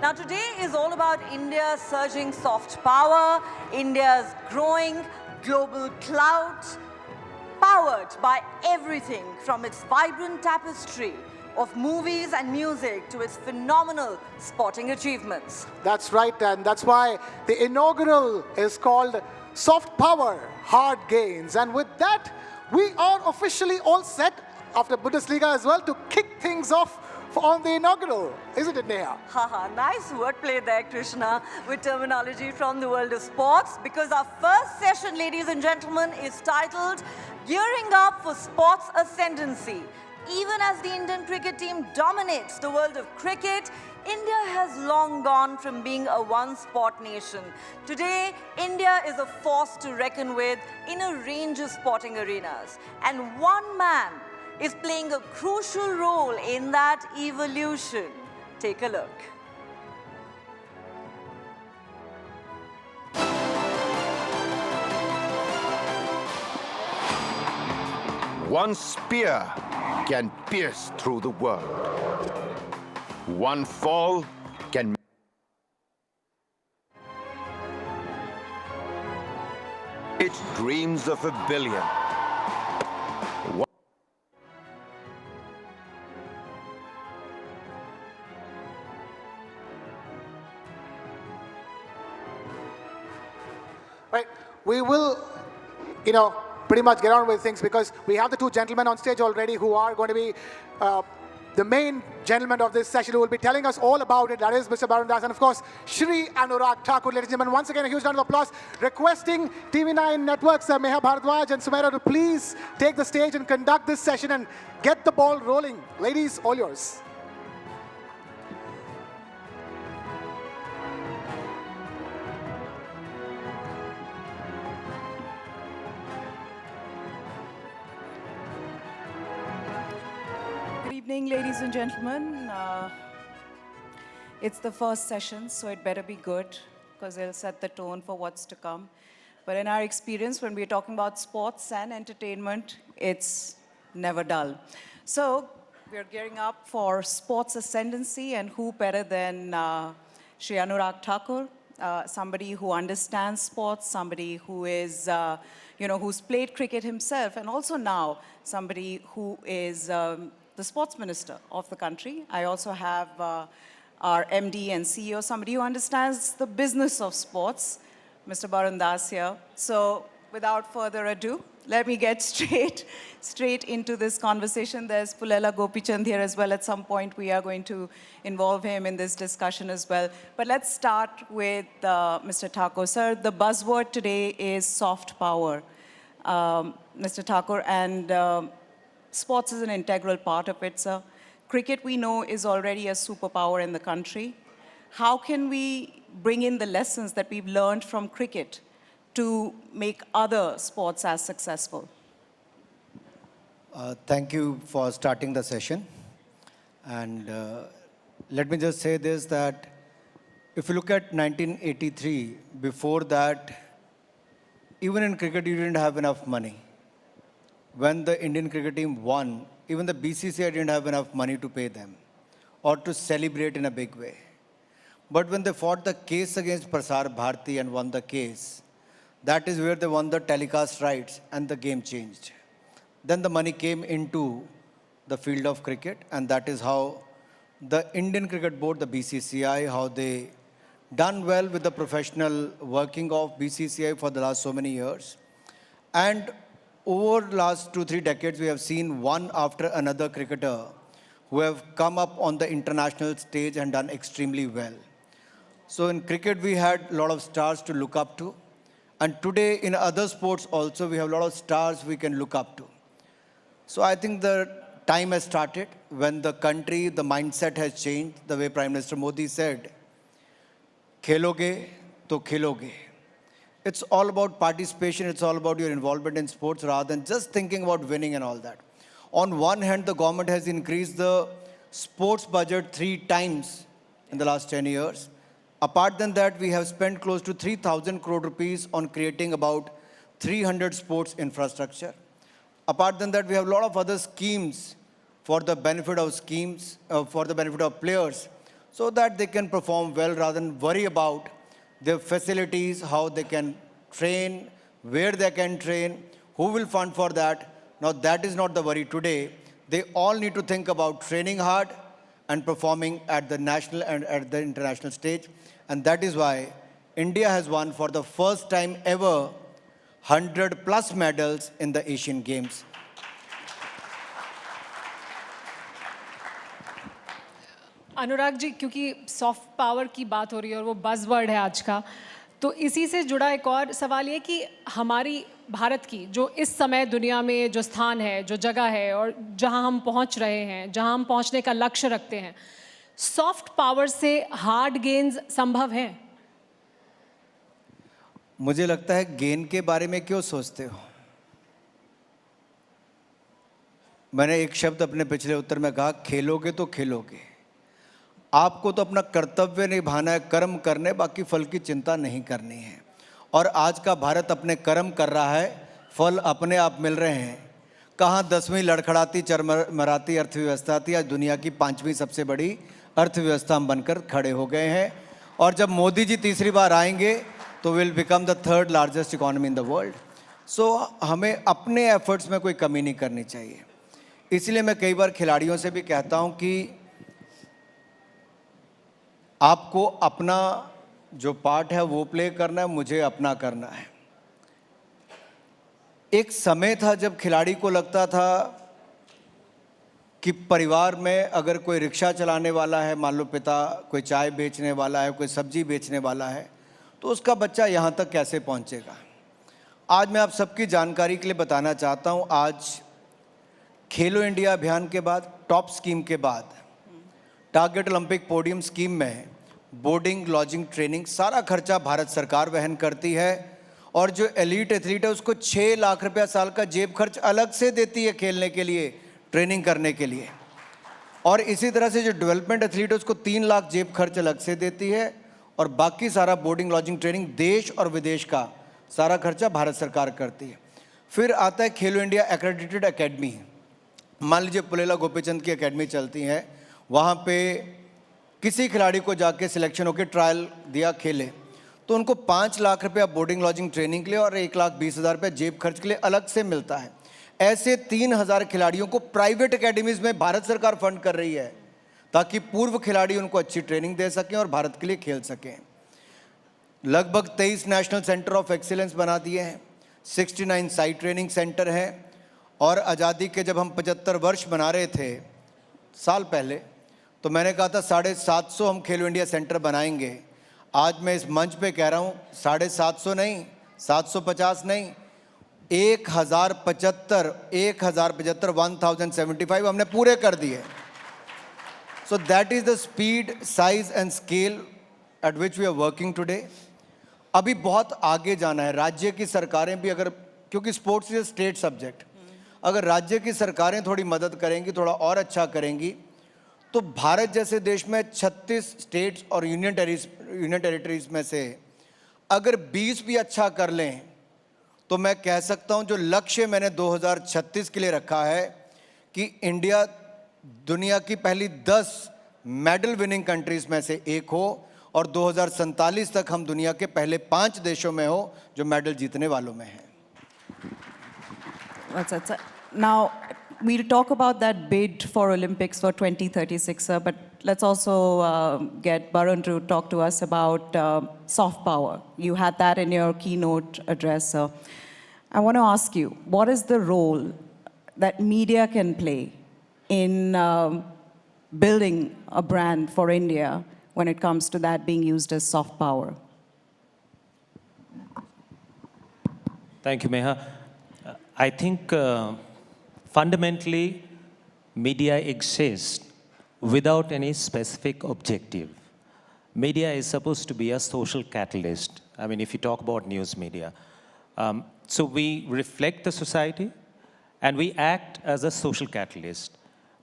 Now today is all about India's surging soft power, India's growing global clout, powered by everything from its vibrant tapestry of movies and music to its phenomenal sporting achievements. That's right, and that's why the inaugural is called Soft Power, Hard Gains. And with that, we are officially all set after Bundesliga as well to kick things off on the inaugural. Isn't it, Neha? Haha, nice wordplay there, Krishna, with terminology from the world of sports, because our first session, ladies and gentlemen, is titled Gearing Up for Sports Ascendancy. Even as the Indian cricket team dominates the world of cricket, India has long gone from being a one-sport nation. Today, India is a force to reckon with in a range of sporting arenas. And one man is playing a crucial role in that evolution. Take a look. One spear can pierce through the world. One fall can... It dreams of a billion. Right, we will, pretty much get on with things because we have the two gentlemen on stage already who are going to be the main gentleman of this session who will be telling us all about it. That is Mr. Barun Das and, of course, Shri Anurag Thakur. Ladies and gentlemen, once again, a huge round of applause. Requesting TV9 Network's Meha Bharadwaj and Sumaira to please take the stage and conduct this session and get the ball rolling. Ladies, all yours. Good evening, ladies and gentlemen. It's the first session, so it better be good because it'll set the tone for what's to come. But in our experience, when we're talking about sports and entertainment, it's never dull. So we're gearing up for sports ascendancy, and who better than Shri Anurag Thakur, somebody who understands sports, somebody who is, who's played cricket himself, and also now somebody who is the sports minister of the country. I also have our MD and CEO, somebody who understands the business of sports, Mr. Barun Das here. So without further ado, let me get straight into this conversation. There's Pulela Gopichand here as well. At some point, we are going to involve him in this discussion as well. But let's start with Mr. Thakur. Sir, the buzzword today is soft power. Mr. Thakur, and sports is an integral part of it, sir. Cricket, we know, is already a superpower in the country. How can we bring in the lessons that we've learned from cricket to make other sports as successful? Thank you for starting the session. And let me just say this, that if you look at 1983, before that, even in cricket, you didn't have enough money. When the Indian cricket team won, even the BCCI didn't have enough money to pay them or to celebrate in a big way. But when they fought the case against Prasar Bharati and won the case, that is where they won the telecast rights and the game changed. Then the money came into the field of cricket, and that is how the Indian Cricket Board, the BCCI, how they done well with the professional working of BCCI for the last so many years. And over the last 2-3 decades, we have seen one after another cricketer who have come up on the international stage and done extremely well. So in cricket, we had a lot of stars to look up to. And today, in other sports also, we have a lot of stars we can look up to. So I think the time has started when the country, the mindset has changed, the way Prime Minister Modi said, "Kheloge to khiloge." It's all about participation, it's all about your involvement in sports rather than just thinking about winning and all that. On one hand, the government has increased the sports budget 3 times in the last 10 years. Apart than that, we have spent close to 3,000 crore rupees on creating about 300 sports infrastructure. Apart than that, we have a lot of other schemes for the benefit of players so that they can perform well rather than worry about their facilities, how they can train, where they can train, who will fund for that. Now that is not the worry today. They all need to think about training hard and performing at the national and at the international stage. And that is why India has won for the first time ever 100 plus medals in the Asian Games. Anurag ji, क्योंकि soft power की बात हो रही है और वो buzzword है आज का, तो इसी से जुड़ा एक और सवाल ये कि हमारी भारत की जो इस समय दुनिया में जो स्थान है, जो जगह है और जहां हम पहुंच रहे हैं, जहां हम पहुंचने का लक्ष्य रखते हैं, सॉफ्ट पावर से हार्ड गेन्स संभव हैं? मुझे लगता है गेन के बारे में क्यों सोचते हो? मैंने एक शब्द अपने पिछले उत्तर में कहा, खेलोगे तो खेलोगे। आपको तो अपना कर्तव्य निभाना है, कर्म करने, बाकी फल की चिंता नहीं करनी है। और आज का भारत अपने कर्म कर रहा है, फल अपने आप मिल रहे हैं। कहाँ 10वीं लड़खड़ाती चरमराती अर्थव्यवस्था थी, आज दुनिया की 5वीं सबसे बड़ी अर्थव्यवस्था हम बनकर खड़े हो गए हैं। और जब मोदी जी तीसरी बार आएंगे तो will become the 3rd largest economy in the world. So हमें अपने एफर्ट्स में कोई कमी नहीं करनी चाहिए। इसलिए मैं कई बार खिलाड़ियों से भी कहता हूं कि आपको अपना जो पार्ट है वो प्ले करना है, मुझे अपना करना है। एक समय था जब खिलाड़ी को लगता था कि परिवार में अगर कोई रिक्शा चलाने वाला है, मान लो पिता कोई चाय बेचने वाला है, कोई सब्जी बेचने वाला है, तो उसका बच्चा यहाँ तक कैसे पहुँचेगा। आज मैं आप सबकी जानकारी के लिए बताना चाहता हूँ, आज खेलो इंडिया अभियान के बाद, टॉप स्कीम के बाद, टारगेट ओलंपिक पोडियम स्कीम में बोर्डिंग, लॉजिंग, ट्रेनिंग सारा खर्चा भारत सरकार वहन करती है। और जो एलीट एथलीट है उसको 6 लाख रुपया साल का जेब खर्च अलग से देती है खेलने के लिए, ट्रेनिंग करने के लिए। और इसी तरह से जो डेवलपमेंट एथलीट है उसको 3 लाख जेब खर्च अलग से देती है। और बाकी सारा बोर्डिंग, लॉजिंग, ट्रेनिंग देश और विदेश का सारा खर्चा भारत सरकार करती है। फिर आता है खेलो इंडिया एक्रेडिटेड एकेडमी। मान लीजिए पुलेला गोपीचंद की एकेडमी चलती है, वहाँ पे किसी खिलाड़ी को जाके सिलेक्शन होकर ट्रायल दिया, खेले, तो उनको 5 लाख रुपया बोर्डिंग, लॉजिंग, ट्रेनिंग के लिए और 1,20,000 रुपये जेब खर्च के लिए अलग से मिलता है। ऐसे 3,000 खिलाड़ियों को प्राइवेट एकेडमीज़ में भारत सरकार फंड कर रही है ताकि पूर्व खिलाड़ी उनको अच्छी ट्रेनिंग दे सकें और भारत के लिए खेल सकें। लगभग 23 नेशनल सेंटर ऑफ एक्सीलेंस बना दिए हैं, 69 साइट ट्रेनिंग सेंटर हैं। और आज़ादी के जब हम 75 वर्ष मना रहे थे साल पहले, तो मैंने कहा था 750 हम खेलो इंडिया सेंटर बनाएंगे। आज मैं इस मंच पे कह रहा हूँ 750 नहीं, 750 नहीं, 1075 1075 हमने पूरे कर दिए। So that is the speed, size and scale at which we are working today. अभी बहुत आगे जाना है। राज्य की सरकारें भी अगर, क्योंकि sports is a state subject, अगर राज्य की सरकारें थोड़ी मदद करेंगी, थोड़ा और अच्छा करेंगी, तो भारत जैसे देश में 36 स्टेट्स और यूनियन टेरिटरीज में से अगर 20 भी अच्छा कर लें, तो मैं कह सकता हूं जो लक्ष्य मैंने 2036 के लिए रखा है कि इंडिया दुनिया की पहली 10 मेडल विनिंग कंट्रीज में से एक हो और 2047 तक हम दुनिया के पहले 5 देशों में हो जो मेडल जीतने वालों में हैं। Now, we'll talk about that bid for Olympics for 2036, sir, but let's also get Barun to talk to us about soft power. You had that in your keynote address, sir. I want to ask you, what is the role that media can play in building a brand for India when it comes to that being used as soft power? Thank you, Meha. I think fundamentally, media exists without any specific objective. Media is supposed to be a social catalyst. I mean, if you talk about news media. So we reflect the society and we act as a social catalyst.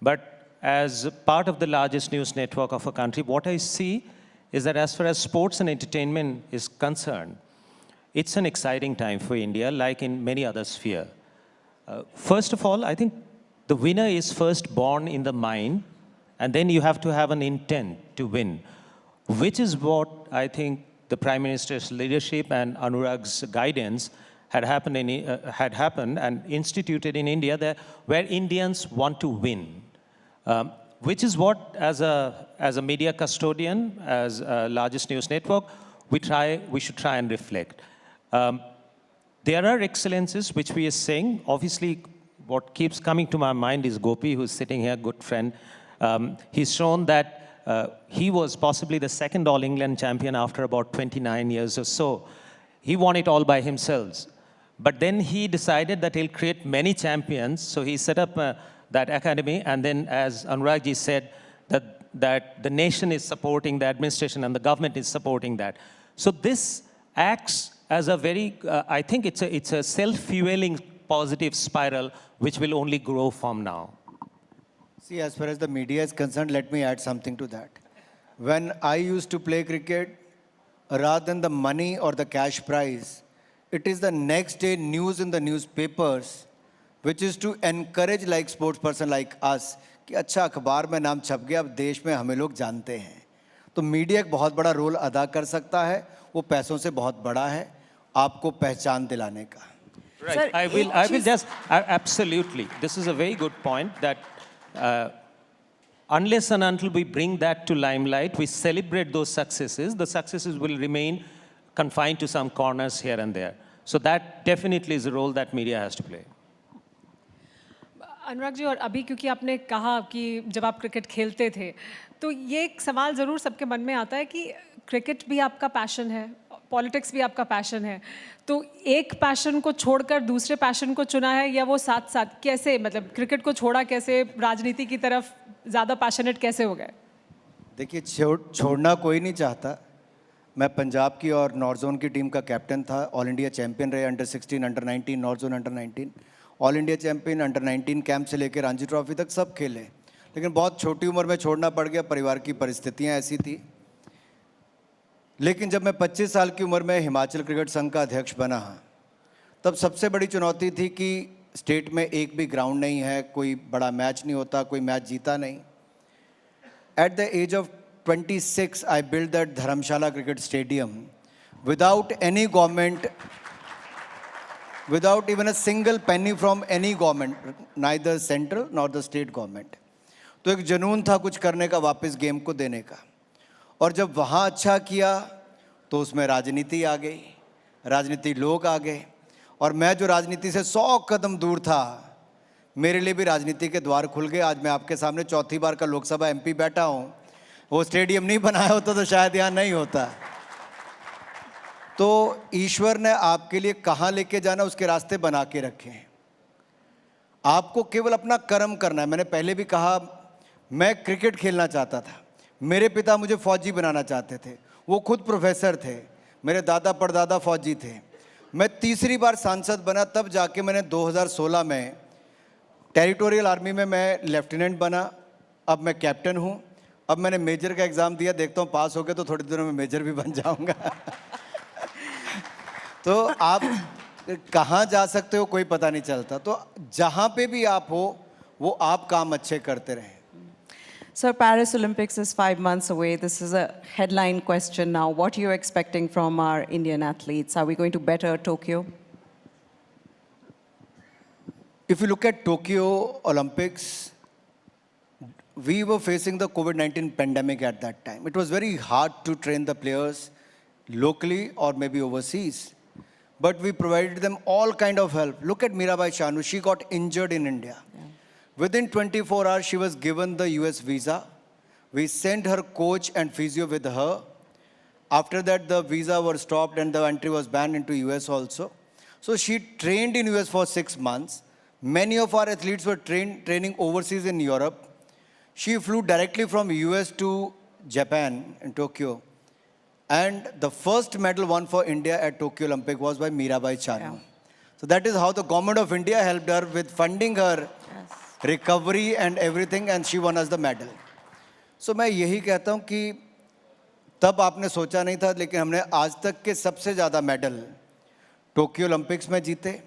But as part of the largest news network of a country, what I see is that as far as sports and entertainment is concerned, it's an exciting time for India, like in many other spheres. First of all, I think the winner is first born in the mind and then you have to have an intent to win, which is what I think the Prime Minister's leadership and Anurag's guidance had happened and instituted in India, there, where Indians want to win. Which is what, as a media custodian, as a largest news network, we should try and reflect. There are excellences which we are saying. Obviously, what keeps coming to my mind is Gopi, who's sitting here, good friend. He's shown that he was possibly the second All England champion after about 29 years or so. He won it all by himself. But then he decided that he'll create many champions, so he set up that academy, and then, as Anuragji said, that the nation is supporting, the administration and the government is supporting that. So this acts as a very, I think it's a self-fueling positive spiral which will only grow from now. See, as far as the media is concerned, let me add something to that. When I used to play cricket, rather than the money or the cash prize, it is the next day news in the newspapers, which is to encourage like sports person like us, कि अच्छा अखबार में नाम छप गया, अब देश में हमें लोग जानते हैं. तो मीडिया एक बहुत बड़ा रोल अदा कर सकता है, वो पैसों से बहुत बड़ा है, आपको पहचान दिलाने का. Right. Sir, I will just, absolutely. This is a very good point that unless and until we bring that to limelight, we celebrate those successes, the successes will remain confined to some corners here and there. So that definitely is a role that media has to play. Anurag ji, और अभी क्योंकि आपने कहा कि जब आप cricket खेलते थे, तो ये एक सवाल ज़रूर सबके मन में आता है कि क्रिकेट भी आपका पैशन है, पॉलिटिक्स भी आपका पैशन है, तो एक पैशन को छोड़कर दूसरे पैशन को चुना है, या वो साथ साथ कैसे, मतलब क्रिकेट को छोड़ा कैसे, राजनीति की तरफ ज़्यादा पैशनेट कैसे हो गए? देखिए, छोड़ना कोई नहीं चाहता. मैं पंजाब की और नॉर्थ जोन की टीम का कैप्टन था, ऑल इंडिया चैंपियन रहे, under 16, under 19, north zone under 19, all India champion, under 19 camp से लेकर रणजी ट्रॉफी तक सब खेले. लेकिन बहुत छोटी उम्र में छोड़ना पड़ गया, परिवार की परिस्थितियां ऐसी थी. लेकिन जब मैं 25 साल की उम्र में हिमाचल क्रिकेट संघ का अध्यक्ष बना, तब सबसे बड़ी चुनौती थी कि स्टेट में एक भी ग्राउंड नहीं है, कोई बड़ा मैच नहीं होता, कोई मैच जीता नहीं. At the age of 26, I built that Dharamshala Cricket Stadium without any government, without even a single penny from any government, neither central nor the state government. तो एक जुनून था कुछ करने का, वापस गेम को देने का. और जब वहाँ अच्छा किया तो उसमें राजनीति आ गई, राजनीति लोग आ गए, और मैं जो राजनीति से 100 कदम दूर था, मेरे लिए भी राजनीति के द्वार खुल गए. आज मैं आपके सामने चौथी बार का लोकसभा MP बैठा हूँ. वो स्टेडियम नहीं बनाया होता तो शायद यहाँ नहीं होता. तो ईश्वर ने आपके लिए कहाँ लेके जाना, उसके रास्ते बना के रखे हैं. आपको केवल अपना कर्म करना है. मैंने पहले भी कहा, मैं क्रिकेट खेलना चाहता था, मेरे पिता मुझे फौजी बनाना चाहते थे, वो खुद प्रोफेसर थे, मेरे दादा परदादा फौजी थे. मैं तीसरी बार सांसद बना, तब जाके मैंने 2016 में टेरिटोरियल आर्मी में मैं लेफ्टिनेंट बना. अब मैं कैप्टन हूँ. अब मैंने मेजर का एग्ज़ाम दिया, देखता हूँ पास हो गया तो थोड़ी दिनों में मेजर भी बन जाऊँगा. तो आप कहाँ जा सकते हो कोई पता नहीं चलता. तो जहाँ पे भी आप हो, वो आप काम अच्छे करते रहें. Sir, Paris Olympics is 5 months away. This is a headline question now. What are you expecting from our Indian athletes? Are we going to better Tokyo? If you look at Tokyo Olympics, we were facing the COVID-19 pandemic at that time. It was very hard to train the players locally or maybe overseas. But we provided them all kind of help. Look at Mirabai Chanu. She got injured in India. Yeah. Within 24 hours, she was given the US visa. We sent her coach and physio with her. After that, the visa was stopped and the entry was banned into US also. So she trained in US for 6 months. Many of our athletes were training overseas in Europe. She flew directly from US to Japan in Tokyo. And the first medal won for India at Tokyo Olympic was by Mirabai Chanu. Yeah. So that is how the government of India helped her with funding her recovery and everything, and she won us the medal. So मैं यही कहता हूँ कि तब आपने सोचा नहीं था, लेकिन हमने आज तक के सबसे ज़्यादा मेडल टोक्यो ओलंपिक्स में जीते.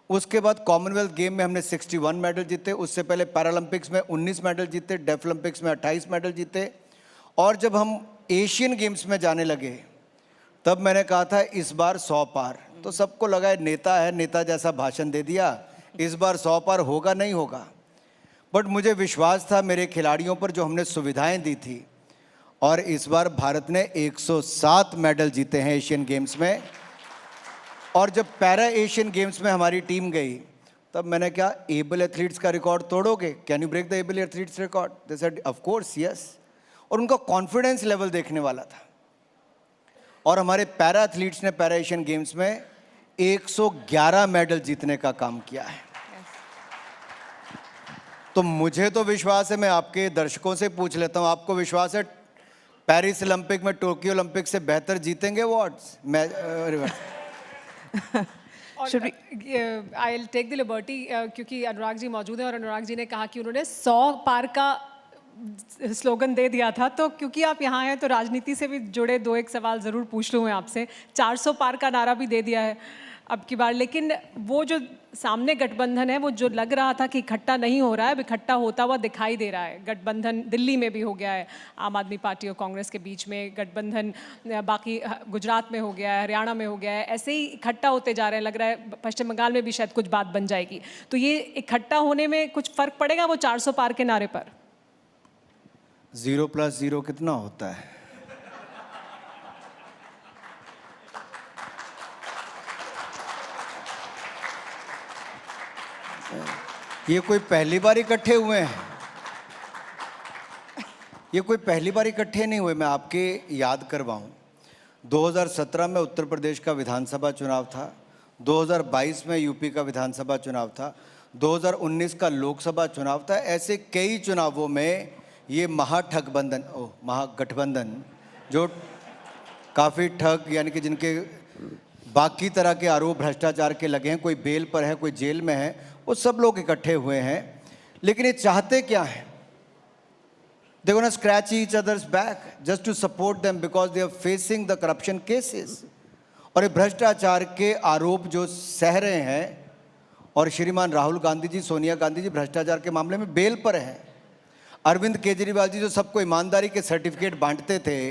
उसके बाद कॉमनवेल्थ गेम में हमने 61 मेडल जीते, उससे पहले पैरालंपिक्स में 19 मेडल जीते, डेफ ओलंपिक्स में 28 मेडल जीते। और जब हम एशियन गेम्स में जाने लगे तब मैंने कहा था इस बार 100 पार। तो सबको लगा नेता है, नेता जैसा भाषण दे दिया, इस बार 100 पार होगा नहीं होगा। बट मुझे विश्वास था मेरे खिलाड़ियों पर जो हमने सुविधाएं दी थी, और इस बार भारत ने 107 मेडल जीते हैं एशियन गेम्स में। और जब पैरा एशियन गेम्स में हमारी टीम गई तब मैंने कहा एबल एथलीट्स का रिकॉर्ड तोड़ोगे, can you break the able athletes record? They said of course yes. और उनका कॉन्फिडेंस लेवल देखने वाला था। और हमारे पैरा एथलीट्स ने पैरा एशियन गेम्स में 111 मेडल जीतने का काम किया है। तो मुझे तो विश्वास है, मैं आपके दर्शकों से पूछ लेता हूं, आपको विश्वास है पेरिस ओलंपिक में टोक्यो ओलंपिक से बेहतर जीतेंगे awards? I will take the liberty, क्योंकि अनुराग जी मौजूद हैं और अनुराग जी ने कहा कि उन्होंने 100 पार का स्लोगन दे दिया था। तो क्योंकि आप यहाँ हैं तो राजनीति से भी जुड़े 2-1 सवाल ज़रूर पूछ लूँ मैं आपसे। 400 पार का नारा भी दे दिया है अब की बार, लेकिन वो जो सामने गठबंधन है वो जो लग रहा था कि इकट्ठा नहीं हो रहा है, अब इकट्ठा होता हुआ दिखाई दे रहा है। गठबंधन दिल्ली में भी हो गया है, आम आदमी पार्टी और कांग्रेस के बीच में गठबंधन, बाकी गुजरात में हो गया है, हरियाणा में हो गया है, ऐसे ही इकट्ठा होते जा रहे हैं। लग रहा है पश्चिम बंगाल में भी शायद कुछ बात बन जाएगी। तो ये इकट्ठा होने में कुछ फ़र्क पड़ेगा वो 400 पार के नारे पर? 0 + 0 कितना होता है? ये कोई पहली बार इकट्ठे हुए हैं? ये कोई पहली बार इकट्ठे नहीं हुए। मैं आपके याद करवाऊं, 2017 में उत्तर प्रदेश का विधानसभा चुनाव था, 2022 में यूपी का विधानसभा चुनाव था, 2019 का लोकसभा चुनाव था। ऐसे कई चुनावों में ये महागठबंधन जो काफ़ी ठग, यानी कि जिनके बाकी तरह के आरोप भ्रष्टाचार के लगे हैं, कोई बेल पर है, कोई जेल में है, वो सब लोग इकट्ठे हुए हैं। लेकिन ये चाहते क्या हैं? They're going to scratch each other's back just to support them because they are facing the corruption cases. और ये भ्रष्टाचार के आरोप जो सह रहे हैं, और श्रीमान राहुल गांधी जी, सोनिया गांधी जी भ्रष्टाचार के मामले में बेल पर हैं। अरविंद केजरीवाल जी जो सबको ईमानदारी के सर्टिफिकेट बांटते थे,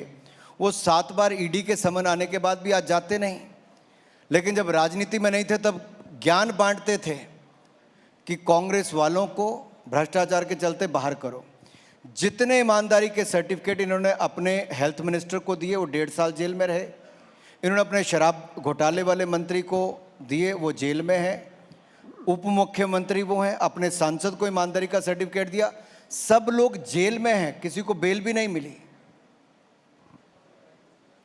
वो 7 बार ईडी के समन आने के बाद भी आज जाते नहीं। लेकिन जब राजनीति में नहीं थे तब ज्ञान बांटते थे कि कांग्रेस वालों को भ्रष्टाचार के चलते बाहर करो। जितने ईमानदारी के सर्टिफिकेट इन्होंने अपने हेल्थ मिनिस्टर को दिए वो 1.5 साल जेल में रहे। इन्होंने अपने शराब घोटाले वाले मंत्री को दिए, वो जेल में है। उप मुख्यमंत्री वो हैं, अपने सांसद को ईमानदारी का सर्टिफिकेट दिया, सब लोग जेल में हैं, किसी को बेल भी नहीं मिली।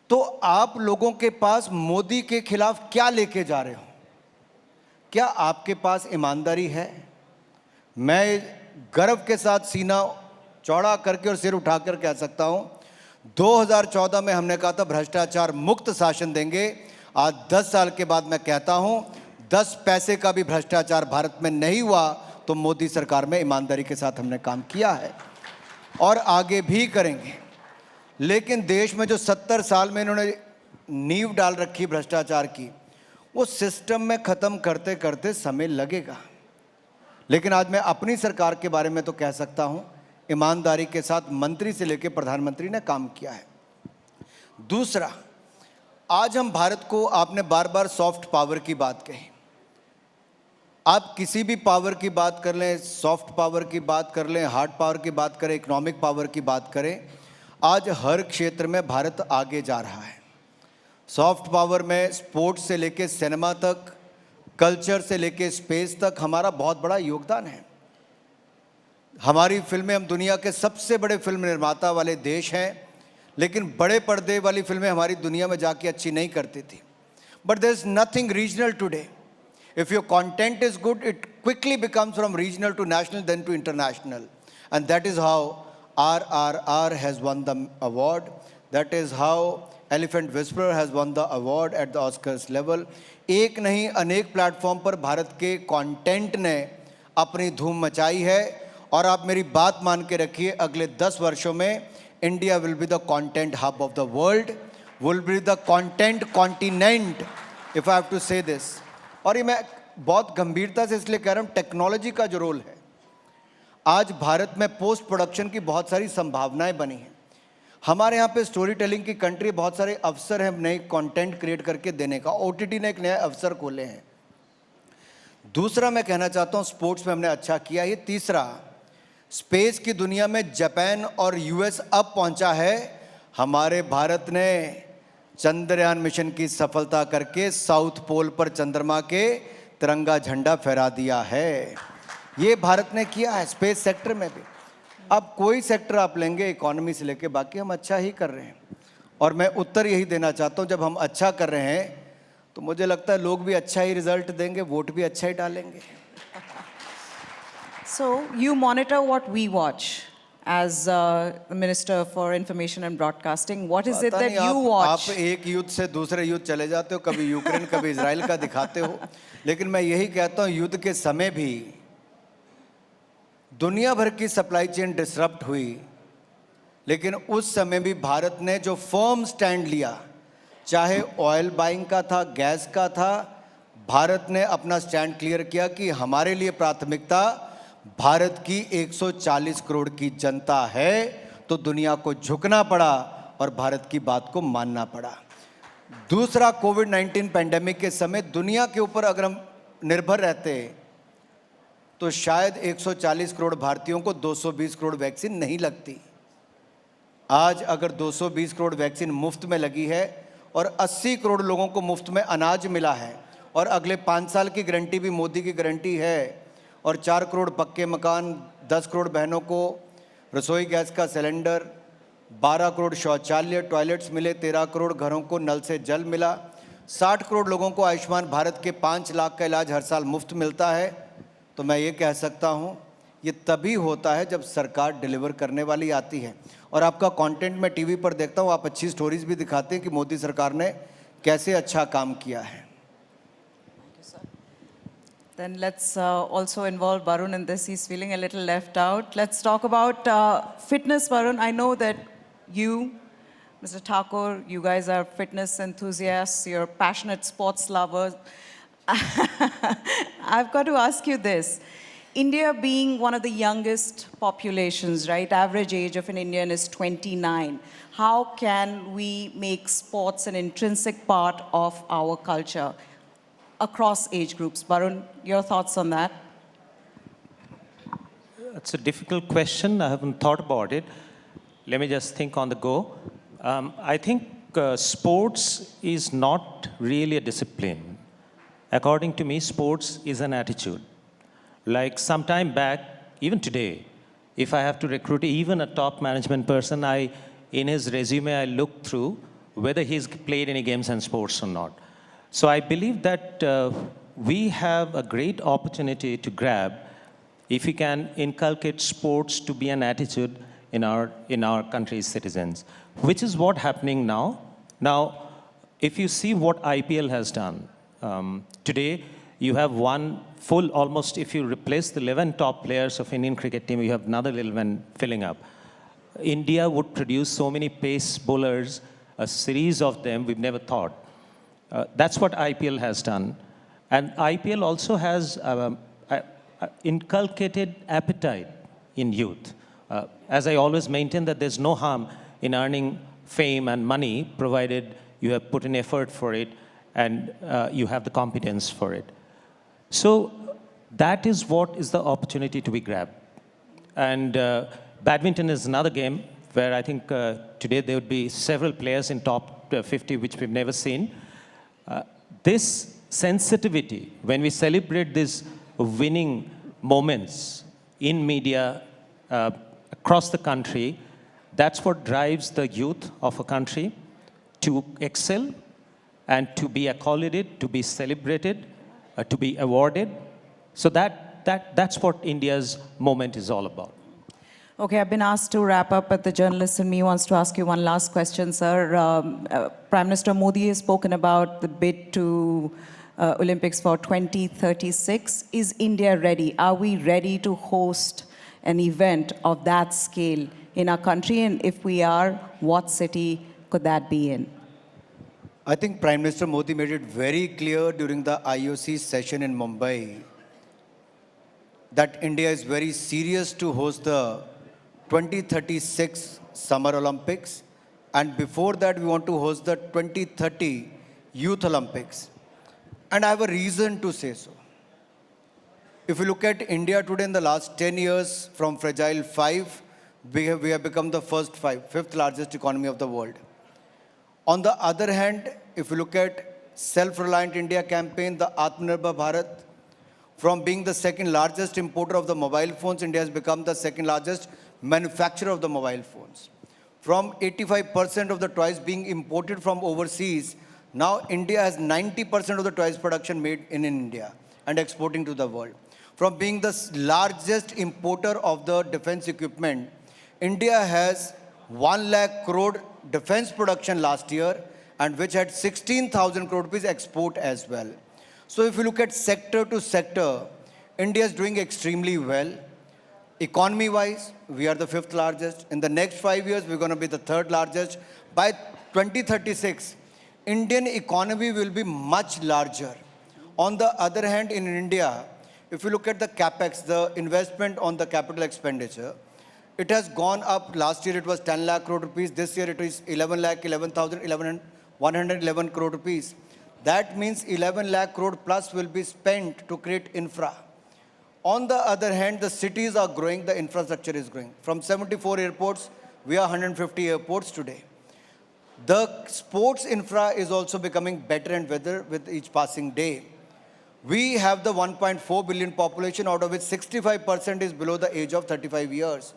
तो आप लोगों के पास मोदी के खिलाफ क्या लेके जा रहे हो? क्या आपके पास ईमानदारी है? मैं गर्व के साथ सीना चौड़ा करके और सिर उठाकर कह सकता हूं, 2014 में हमने कहा था भ्रष्टाचार मुक्त शासन देंगे। आज 10 साल के बाद मैं कहता हूं 10 पैसे का भी भ्रष्टाचार भारत में नहीं हुआ, तो मोदी सरकार में ईमानदारी के साथ हमने काम किया है और आगे भी करेंगे। लेकिन देश में जो 70 साल में इन्होंने नींव डाल रखी भ्रष्टाचार की, वो सिस्टम में ख़त्म करते करते समय लगेगा। लेकिन आज मैं अपनी सरकार के बारे में तो कह सकता हूं, ईमानदारी के साथ मंत्री से लेकर प्रधानमंत्री ने काम किया है। दूसरा, आज हम भारत को, आपने बार बार सॉफ्ट पावर की बात कही। आप किसी भी पावर की बात कर लें, सॉफ्ट पावर की बात कर लें, हार्ड पावर की बात करें, इकोनॉमिक पावर की बात करें, आज हर क्षेत्र में भारत आगे जा रहा है। सॉफ्ट पावर में स्पोर्ट्स से लेके सिनेमा तक, कल्चर से लेके स्पेस तक हमारा बहुत बड़ा योगदान है। हमारी फिल्में, हम दुनिया के सबसे बड़े फिल्म निर्माता वाले देश हैं, लेकिन बड़े पर्दे वाली फिल्में हमारी दुनिया में जाके अच्छी नहीं करती थी। But there is nothing regional today. If your content is good, it quickly becomes from regional to national, then to international. And that is how RRR has won the award. That is how Elephant Whisperer has won the award at the Oscars level. एक नहीं अनेक platform पर भारत के content ने अपनी धूम मचाई है। और आप मेरी बात मान के रखिए, अगले 10 वर्षों में India will be the content hub of the world, will be the content continent, if I have to say this. और ये मैं बहुत गंभीरता से इसलिए कह रहा हूँ, टेक्नोलॉजी का जो रोल है, आज भारत में पोस्ट प्रोडक्शन की बहुत सारी संभावनाएं बनी हैं। हमारे यहाँ पे स्टोरी टेलिंग की कंट्री, बहुत सारे अवसर हैं नए कंटेंट क्रिएट करके देने का। ओटीटी ने एक नया अवसर खोले हैं। दूसरा मैं कहना चाहता हूँ, स्पोर्ट्स में हमने अच्छा किया। ये तीसरा, स्पेस की दुनिया में जापान और यूएस अब पहुंचा है। हमारे भारत ने चंद्रयान मिशन की सफलता करके साउथ पोल पर चंद्रमा के तिरंगा झंडा फहरा दिया है। ये भारत ने किया है स्पेस सेक्टर में भी। अब कोई सेक्टर आप लेंगे इकोनॉमी से लेके, बाकी हम अच्छा ही कर रहे हैं। और मैं उत्तर यही देना चाहता हूँ, जब हम अच्छा कर रहे हैं तो मुझे लगता है लोग भी अच्छा ही रिजल्ट देंगे, वोट भी अच्छा ही डालेंगे। So you monitor what we watch as the Minister for Information and Broadcasting. What is it that you watch? आप एक युद्ध से दूसरे युद्ध चले जाते हो, कभी यूक्रेन कभी इजराइल का दिखाते हो, लेकिन मैं यही कहता हूँ, युद्ध के समय भी दुनिया भर की सप्लाई चेन डिसरप्ट हुई, लेकिन उस समय भी भारत ने जो फर्म स्टैंड लिया, चाहे ऑयल बाइंग का था, गैस का था, भारत ने अपना स्टैंड क्लियर किया कि हमारे लिए प्राथमिकता भारत की 140 करोड़ की जनता है। तो दुनिया को झुकना पड़ा और भारत की बात को मानना पड़ा। दूसरा, कोविड-19 पैंडेमिक के समय दुनिया के ऊपर अगर हम निर्भर रहते तो शायद 140 करोड़ भारतीयों को 220 करोड़ वैक्सीन नहीं लगती। आज अगर 220 करोड़ वैक्सीन मुफ्त में लगी है और 80 करोड़ लोगों को मुफ्त में अनाज मिला है, और अगले 5 साल की गारंटी भी मोदी की गारंटी है, और 4 करोड़ पक्के मकान, 10 करोड़ बहनों को रसोई गैस का सिलेंडर, 12 करोड़ शौचालय टॉयलेट्स मिले, 13 करोड़ घरों को नल से जल मिला, 60 करोड़ लोगों को आयुष्मान भारत के 5 लाख का इलाज हर साल मुफ्त मिलता है। तो मैं ये कह सकता हूँ, ये तभी होता है जब सरकार डिलीवर करने वाली आती है। और आपका कंटेंट मैं टीवी पर देखता हूँ, आप अच्छी स्टोरीज भी दिखाते हैं कि मोदी सरकार ने कैसे अच्छा काम किया है। Then let's also involve Varun in this. He's feeling a little left out. Let's talk about fitness, Varun. I know that you, Mr. Thakur, you guys are fitness enthusiasts. You're passionate sports lovers. I've got to ask you this. India being one of the youngest populations, right? Average age of an Indian is 29. How can we make sports an intrinsic part of our culture across age groups? Varun, your thoughts on that? It's a difficult question. I haven't thought about it. Let me just think on the go. I think sports is not really a discipline. According to me, sports is an attitude. Like some time back, even today, if I have to recruit even a top management person, in his resume, I look through whether he's played any games and sports or not. So I believe that we have a great opportunity to grab if we can inculcate sports to be an attitude in our country's citizens, which is what's happening now. Now, if you see what IPL has done, today you have one full, almost if you replace the 11 top players of Indian cricket team, you have another 11 filling up. India would produce so many pace bowlers, a series of them we've never thought. That's what IPL has done. And IPL also has inculcated appetite in youth. As I always maintain that there's no harm in earning fame and money, provided you have put in effort for it and you have the competence for it. So that is what is the opportunity to be grabbed. And badminton is another game where I think today there would be several players in top 50 which we've never seen. This sensitivity, when we celebrate these winning moments in media across the country, that's what drives the youth of a country to excel and to be accolated, to be celebrated, to be awarded. So that's what India's moment is all about. Okay, I've been asked to wrap up, but the journalist in me wants to ask you one last question, sir. Prime Minister Modi has spoken about the bid to Olympics for 2036. Is India ready? Are we ready to host an event of that scale in our country? And if we are, what city could that be in? I think Prime Minister Modi made it very clear during the IOC session in Mumbai that India is very serious to host the 2036 Summer Olympics. And before that, we want to host the 2030 Youth Olympics. And I have a reason to say so. If you look at India today in the last 10 years, from fragile 5, we have become the fifth largest economy of the world. On the other hand, if you look at Self-Reliant India campaign, the Atmanirbhar Bharat, from being the second largest importer of the mobile phones, India has become the second largest manufacturer of the mobile phones. From 85% of the toys being imported from overseas, now India has 90% of the toys production made in India and exporting to the world. From being the largest importer of the defense equipment, India has 1 lakh crore defense production last year, and which had 16,000 crore rupees export as well. So if you look at sector to sector, India is doing extremely well. Economy-wise, we are the 5th largest. In the next 5 years, we're going to be the 3rd largest. By 2036, Indian economy will be much larger. On the other hand, in India, if you look at the capex, the investment on the capital expenditure, it has gone up. Last year it was 10 lakh crore rupees. This year it is 111 crore rupees. That means 11 lakh crore plus will be spent to create infra. On the other hand, the cities are growing, the infrastructure is growing. From 74 airports, we are 150 airports today. The sports infra is also becoming better and better with each passing day. We have the 1.4 billion population, out of which 65% is below the age of 35 years.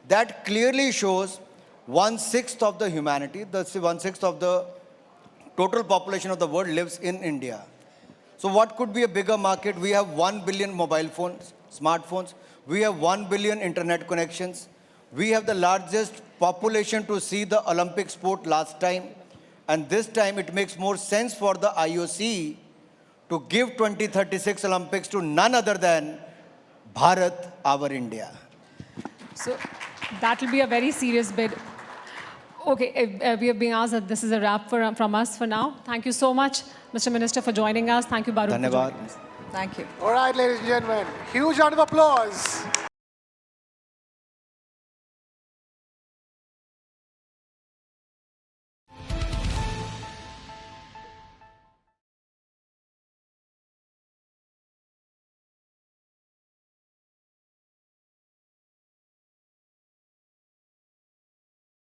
That clearly shows 1/6 of the humanity, the 1/6 of the total population of the world lives in India. So what could be a bigger market? We have 1 billion mobile phones, smartphones. We have 1 billion internet connections. We have the largest population to see the Olympic sport last time. And this time it makes more sense for the IOC to give 2036 Olympics to none other than Bharat, our India. So that will be a very serious bid. Okay, we have been asked that this is a wrap from us for now. Thank you so much, Mr. Minister, for joining us. Thank you, Baruch, for joining us. Thank you. All right, ladies and gentlemen, huge round of applause.